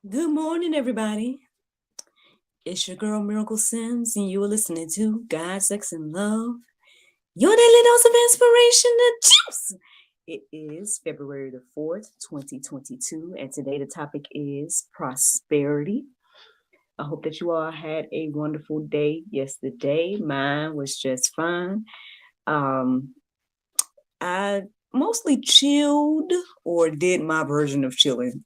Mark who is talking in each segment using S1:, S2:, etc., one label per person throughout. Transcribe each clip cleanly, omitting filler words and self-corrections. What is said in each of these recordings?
S1: Good morning, everybody. It's your girl Miracle Sims, and you are listening to God, Sex, and Love, your daily dose of inspiration, the juice. It is February the 4th, 2022, and today the topic is prosperity. I hope that you all had a wonderful day yesterday. Mine was just fine. I mostly chilled or did my version of chilling,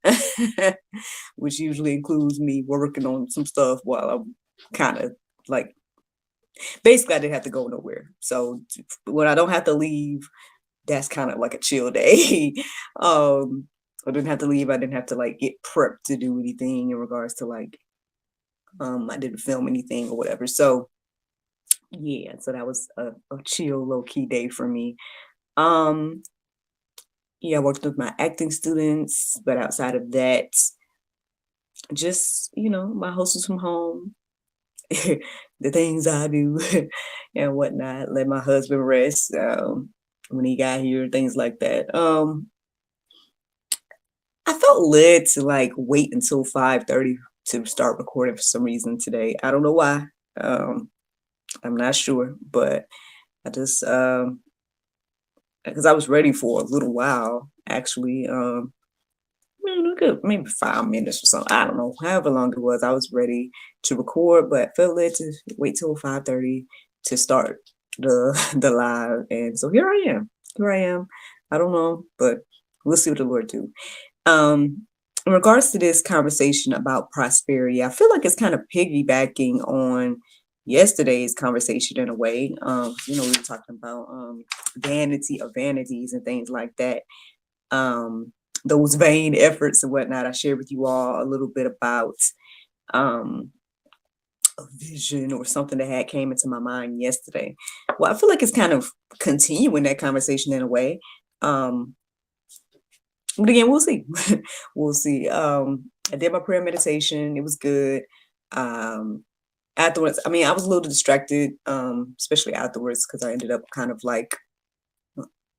S1: which usually includes me working on some stuff while I'm kind of like, basically, I didn't have to go nowhere. So when I don't have to leave, that's kind of like a chill day. I didn't have to leave. I didn't have to like get prepped to do anything in regards to like, I didn't film anything or whatever. So yeah, so that was a chill, low key day for me. Um, yeah, I worked with my acting students, but outside of that, just, my hostess from home, the things I do and whatnot, let my husband rest when he got here, things like that. I felt led to like wait until 5:30 to start recording for some reason today. I don't know why. I'm not sure, but I just because I was ready for a little while actually. Maybe 5 minutes or something. I don't know, however long it was. I was ready to record, but felt led to wait till 5:30 to start the the live. And so here I am. Here I am. I don't know, but we'll see what the Lord do. In regards to this conversation about prosperity, I feel like it's kind of piggybacking on yesterday's conversation in a way. We were talking about vanity of vanities and things like that. Those vain efforts and whatnot. I shared with you all a little bit about a vision or something that had came into my mind yesterday. Well, I feel like it's kind of continuing that conversation in a way. But again, we'll see. We'll see. I did my prayer meditation. It was good. Afterwards, I mean, I was a little distracted, especially afterwards, because I ended up kind of like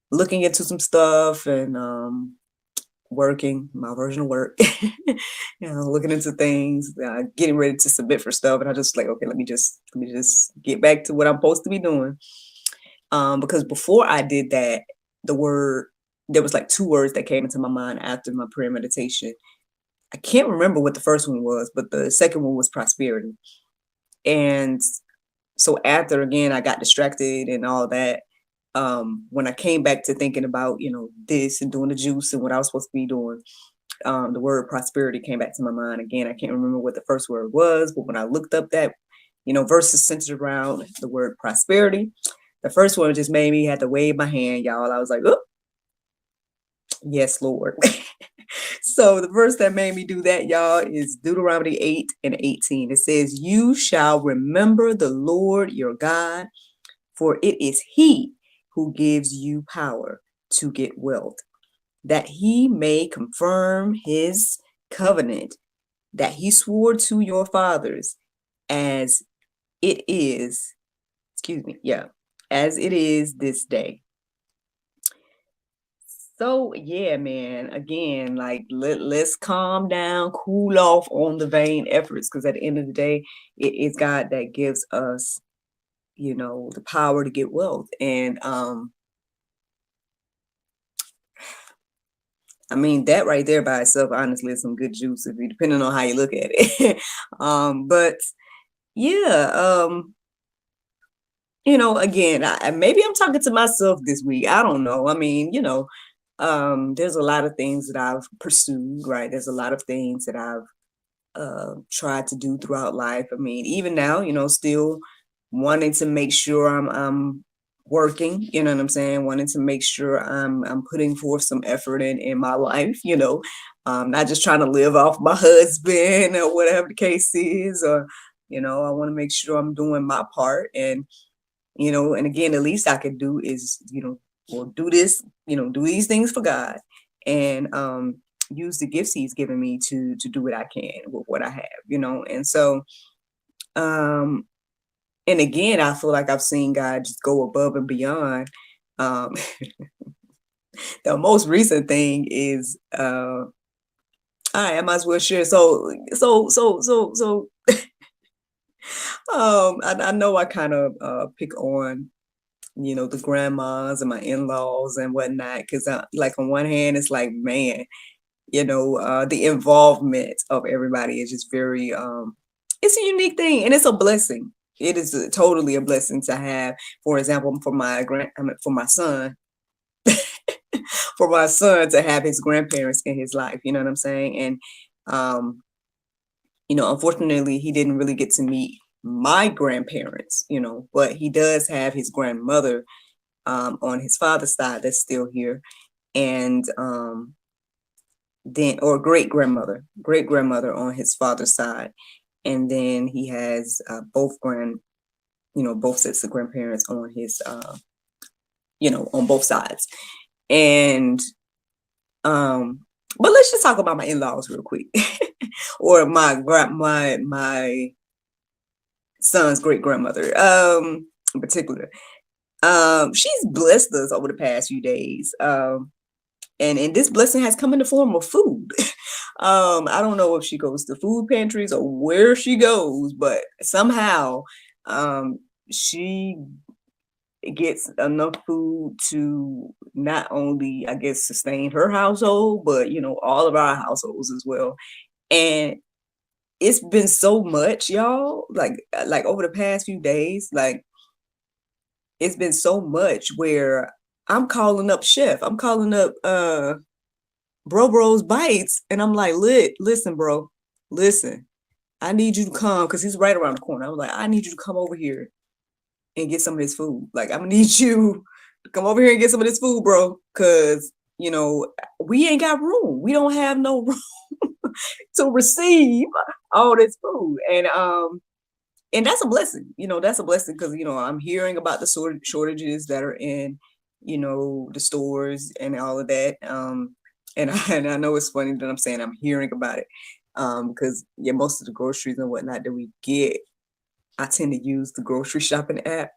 S1: looking into some stuff and working my version of work, looking into things, getting ready to submit for stuff. And I just like, okay, let me just get back to what I'm supposed to be doing. Because before I did that, there was like two words that came into my mind after my prayer meditation. I can't remember what the first one was, but the second one was prosperity. And so after, again, I got distracted and all that. When I came back to thinking about, this and doing the juice and what I was supposed to be doing, the word prosperity came back to my mind. Again, I can't remember what the first word was, but when I looked up that, verses centered around the word prosperity, the first one just made me have to wave my hand, y'all. I was like, oh, yes, Lord. So the verse that made me do that, y'all, is Deuteronomy 8:18. It says, you shall remember the Lord your God, for it is he who gives you power to get wealth, that he may confirm his covenant that he swore to your fathers, as it is, as it is this day. So yeah, man, again, like let's calm down, cool off on the vain efforts, because at the end of the day, it is God that gives us, the power to get wealth. And I mean, that right there by itself, honestly, is some good juice if you depending on how you look at it. But yeah, again, maybe I'm talking to myself this week. I don't know. I mean, there's a lot of things that I've pursued, right? There's a lot of things that I've tried to do throughout life. I mean, even now, still wanting to make sure I'm working, you know what I'm saying? Wanting to make sure I'm putting forth some effort in my life, not just trying to live off my husband or whatever the case is, or, I want to make sure I'm doing my part. And, and again, the least I could do is, well, do this, do these things for God, and use the gifts he's given me to do what I can with what I have, and so and again, I feel like I've seen God just go above and beyond. The most recent thing is All right, I might as well share. So, I know I kind of pick on, the grandmas and my in-laws and whatnot, because like on one hand, it's like, man, the involvement of everybody is just very, it's a unique thing and it's a blessing. It is totally a blessing to have, for example, for my son, for my son to have his grandparents in his life. You know what I'm saying? And, um, unfortunately, he didn't really get to meet my grandparents, but he does have his grandmother on his father's side that's still here. And then, or great grandmother on his father's side. And then he has both sets of grandparents on his, on both sides. And, but let's just talk about my in-laws real quick, or my son's great grandmother, in particular. She's blessed us over the past few days. And this blessing has come in the form of food. I don't know if she goes to food pantries or where she goes, but somehow she gets enough food to not only, I guess, sustain her household, but all of our households as well. And it's been so much, y'all, like over the past few days, like it's been so much where I'm calling up Chef. I'm calling up Bro's Bites, and I'm like, listen, bro, listen. I need you to come, because he's right around the corner. I was like, I need you to come over here and get some of this food. Like, I'm gonna need you to come over here and get some of this food, bro, because we ain't got room. We don't have no room to receive all this food. And that's a blessing. That's a blessing, because I'm hearing about the shortages that are in the stores and all of that. And I know it's funny that I'm saying I'm hearing about it, because most of the groceries and whatnot that we get, I tend to use the grocery shopping app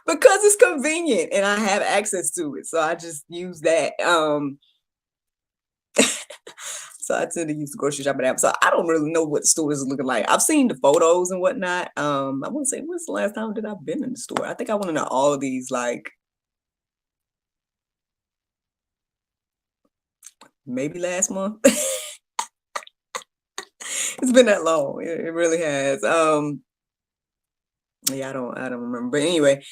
S1: because it's convenient and I have access to it, so I just use that. So I tend to use the grocery shopping app. So I don't really know what the store is looking like. I've seen the photos and whatnot. I want to say, when's the last time that I've been in the store? I think I went into all of these, like, maybe last month. It's been that long. It really has. Yeah, I don't remember. But anyway,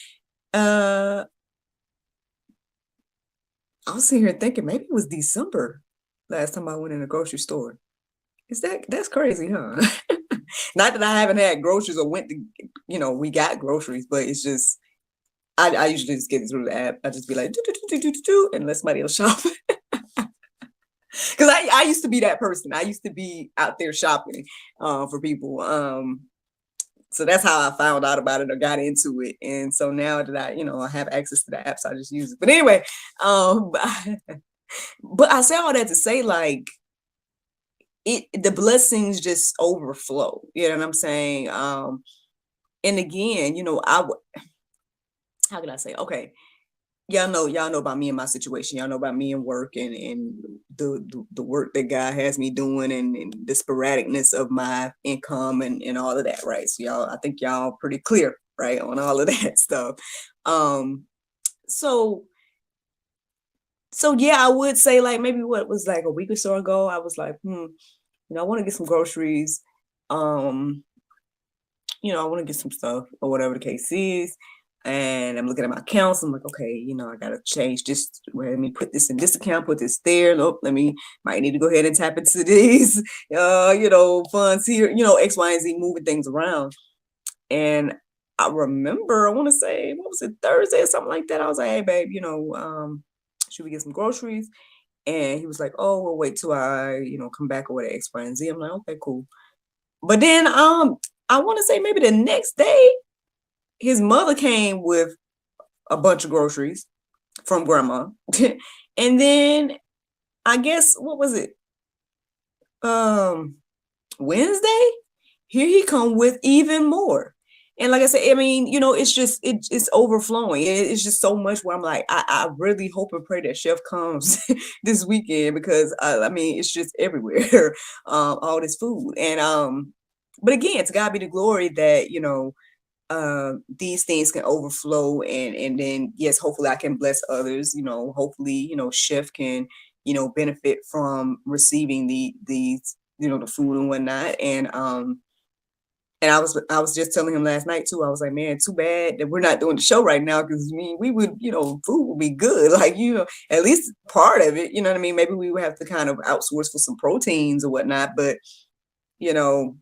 S1: I was sitting here thinking maybe it was December last time I went in a grocery store. That's crazy, huh? Not that I haven't had groceries or went to, we got groceries, but it's just I usually just get it through the app. I just be like, do, and let somebody else shop. Because I used to be that person. I used to be out there shopping for people. So that's how I found out about it or got into it. And so now that I have access to the apps, I just use it. But anyway, but I say all that to say, like, the blessings just overflow. You know what I'm saying? And again, how can I say? Okay, y'all know about me and my situation. Y'all know about me and work and the work that God has me doing, and the sporadicness of my income and all of that, right? So I think y'all pretty clear, right, on all of that stuff. So yeah, I would say, like, maybe what was like a week or so ago, I was like, I want to get some groceries. I want to get some stuff or whatever the case is. And I'm looking at my accounts. I'm like, okay, I got to change this. Let me put this in this account, put this there. Nope, might need to go ahead and tap into these, funds here, X, Y, and Z, moving things around. And I remember, I want to say, what was it, Thursday or something like that? I was like, hey, babe, should we get some groceries? And he was like, oh, we'll wait till I, come back with X, Y, and Z. I'm like, okay, cool. But then I want to say maybe the next day, his mother came with a bunch of groceries from grandma. And then I guess, what was it? Wednesday, here he come with even more. And like I said, I mean, it's just it's overflowing. It's just so much where I'm like, I really hope and pray that Chef comes this weekend, because I mean, it's just everywhere, all this food. And but again, to God be the glory that these things can overflow, and then yes, hopefully I can bless others. Hopefully Chef can benefit from receiving these the food and whatnot. And I was just telling him last night too. I was like, man, too bad that we're not doing the show right now, because I mean, we would, food would be good, like at least part of it. You know what I mean? Maybe we would have to kind of outsource for some proteins or whatnot, but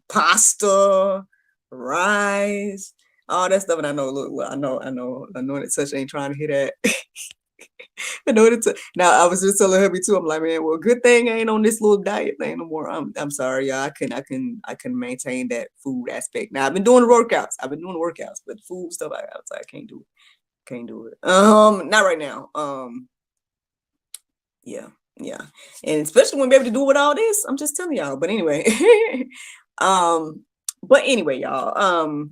S1: pasta, rice, all that stuff. And I know, look, well, I know that Such ain't trying to hear that. In order to now, I was just telling her too. I'm like, man, well, good thing I ain't on this little diet thing no more. I'm sorry, y'all. I can maintain that food aspect. Now I've been doing the workouts. But the food stuff, I was like, I can't do it. Can't do it. Not right now. Yeah, yeah, and especially when we're able to do with all this. I'm just telling y'all. But anyway, y'all.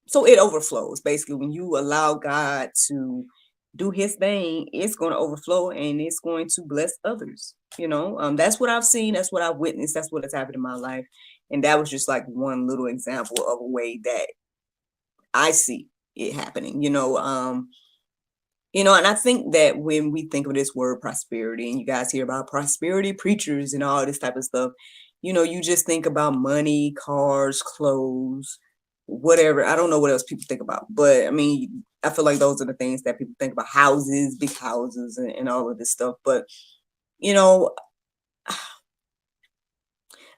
S1: So it overflows basically when you allow God to do his thing. It's going to overflow, and it's going to bless others. That's what I've seen, that's what I've witnessed, that's what has happened in my life. And that was just like one little example of a way that I see it happening. And I think that when we think of this word prosperity, and you guys hear about prosperity preachers and all this type of stuff, you just think about money, cars, clothes, whatever. I don't know what else people think about, but I mean, I feel like those are the things that people think about: houses, big houses, and all of this stuff. But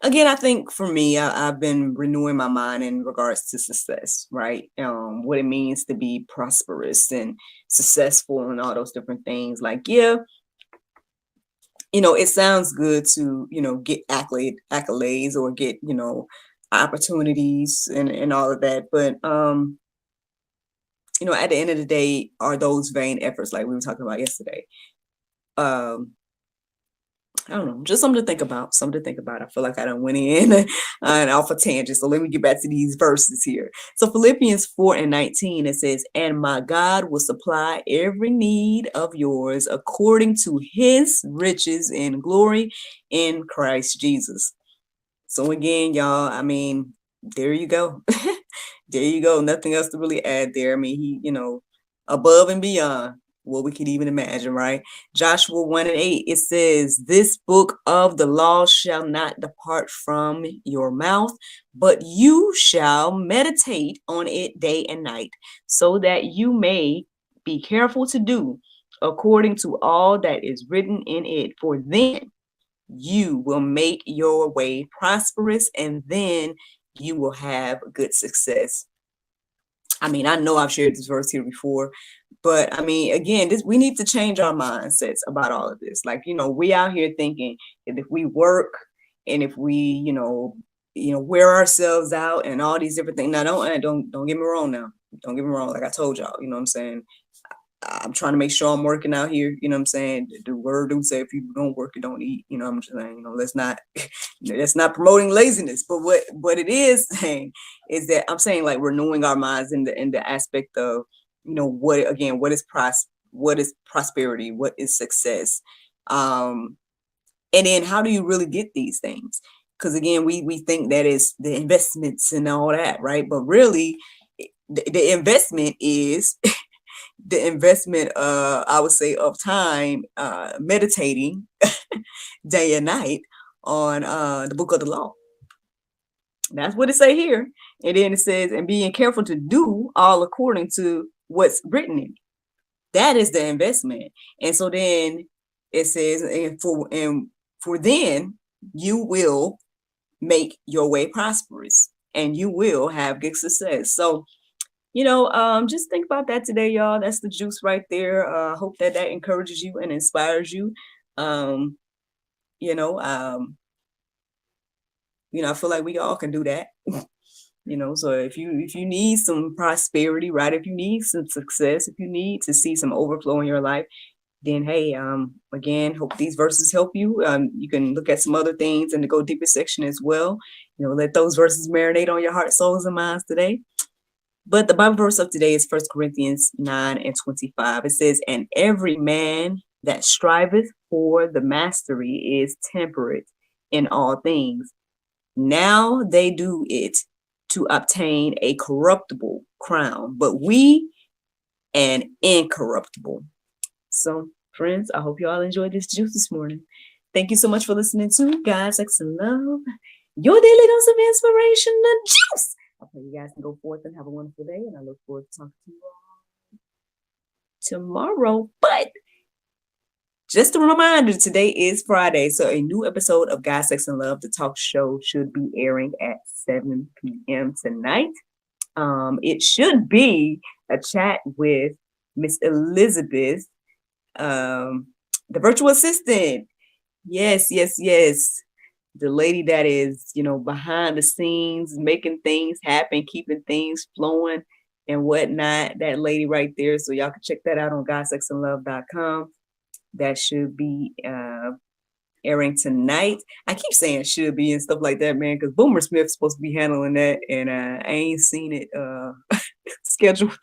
S1: again, I think for me, I've been renewing my mind in regards to success, right? What it means to be prosperous and successful and all those different things. Like, yeah, it sounds good to, get accolades or get, opportunities and all of that. But, at the end of the day, are those vain efforts like we were talking about yesterday? I don't know, just something to think about. I feel like I done went in and off a tangent. So let me get back to these verses here. So Philippians 4:19, it says, and my God will supply every need of yours according to his riches in glory in Christ Jesus. So again, y'all, I mean, there you go. There you go. Nothing else to really add there. I mean, he, above and beyond what we could even imagine, right? Joshua 1:8, it says, this book of the law shall not depart from your mouth, but you shall meditate on it day and night, so that you may be careful to do according to all that is written in it. For then you will make your way prosperous, and then you will have good success. I mean, I know I've shared this verse here before, but I mean, again, we need to change our mindsets about all of this. Like, we out here thinking that if we work and if we, wear ourselves out and all these different things. Now, don't get me wrong now. Don't get me wrong. Like I told y'all, you know what I'm saying? I'm trying to make sure I'm working out here. You know what I'm saying? The word do say if you don't work, you don't eat. I'm just saying, that's not promoting laziness. But what it is saying is that I'm saying, like, renewing our minds in the aspect of, what is prosperity? What is success? And then how do you really get these things? Because again, we think that is the investments and all that, right? But really, the investment is the investment, I would say, of time meditating day and night on the book of the law. That's what it say here. And then it says, and being careful to do all according to what's written in it. That is the investment. And so then it says, and for then you will make your way prosperous and you will have good success. So just think about that today, y'all. That's the juice right there. Hope that encourages you and inspires you. I feel like we all can do that. So if you need some prosperity, right? If you need some success, if you need to see some overflow in your life, then hey, again, hope these verses help you. You can look at some other things in the Go Deeper section as well. Let those verses marinate on your heart, souls, and minds today. But the Bible verse of today is 1 Corinthians 9:25. It says, "And every man that striveth for the mastery is temperate in all things. Now they do it to obtain a corruptible crown, but we an incorruptible." So, friends, I hope you all enjoyed this juice this morning. Thank you so much for listening to God, Sex, and Love, your daily dose of inspiration and juice. I pray you guys can go forth and have a wonderful day, and I look forward to talking to you all tomorrow. But just a reminder, today is Friday, so a new episode of God, Sex, and Love, the talk show, should be airing at 7 p.m. tonight. It should be a chat with Miss Elizabeth, the virtual assistant. Yes, yes, yes. The lady that is, behind the scenes, making things happen, keeping things flowing and whatnot. That lady right there. So y'all can check that out on godsexandlove.com. That should be airing tonight. I keep saying should be and stuff like that, man, because Boomer Smith's supposed to be handling that, and I ain't seen it scheduled.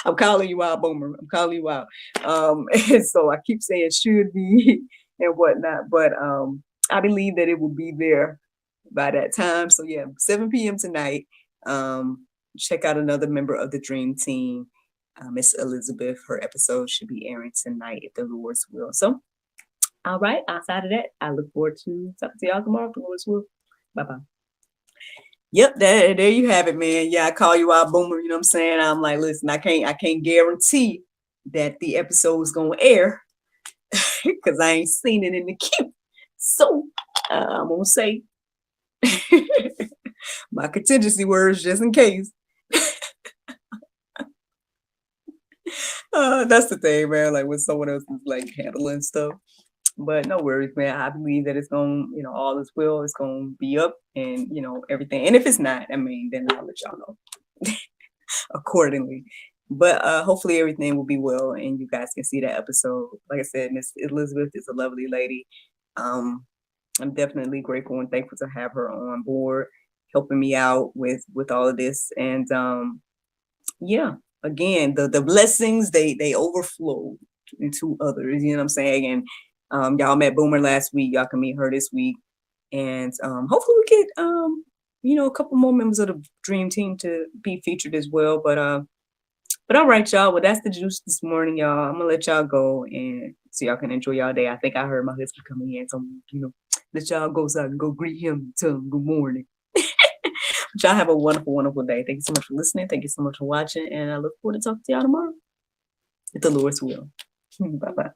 S1: I'm calling you out, Boomer. I'm calling you out. And so I keep saying should be and whatnot, but I believe that it will be there by that time. So yeah, 7 p.m. tonight. Check out another member of the Dream Team, Miss Elizabeth. Her episode should be airing tonight if the Lord's will. So, all right. Outside of that, I look forward to talking to y'all tomorrow if the Lord's will. Bye-bye. Yep, there you have it, man. Yeah, I call you out, Boomer. You know what I'm saying? I'm like, listen, I can't guarantee that the episode is gonna air because I ain't seen it in the queue. So I'm gonna say my contingency words just in case. That's the thing, man. Like when someone else is like handling stuff. But no worries, man. I believe that it's gonna, all is well. It's gonna be up and everything. And if it's not, I mean, then I'll let y'all know accordingly. But hopefully everything will be well and you guys can see that episode. Like I said, Miss Elizabeth is a lovely lady. I'm definitely grateful and thankful to have her on board, helping me out with all of this. And yeah, again, the blessings they overflow into others. You know what I'm saying? And y'all met Boomer last week. Y'all can meet her this week, and hopefully we get a couple more members of the Dream Team to be featured as well. But all right, y'all. Well, that's the juice this morning, y'all. I'm gonna let y'all go and so y'all can enjoy y'all day. I think I heard my husband coming in, so let y'all go so I can go greet him. Tell him good morning. Y'all have a wonderful, wonderful day. Thank you so much for listening. Thank you so much for watching, and I look forward to talking to y'all tomorrow. If the Lord's will. Bye bye.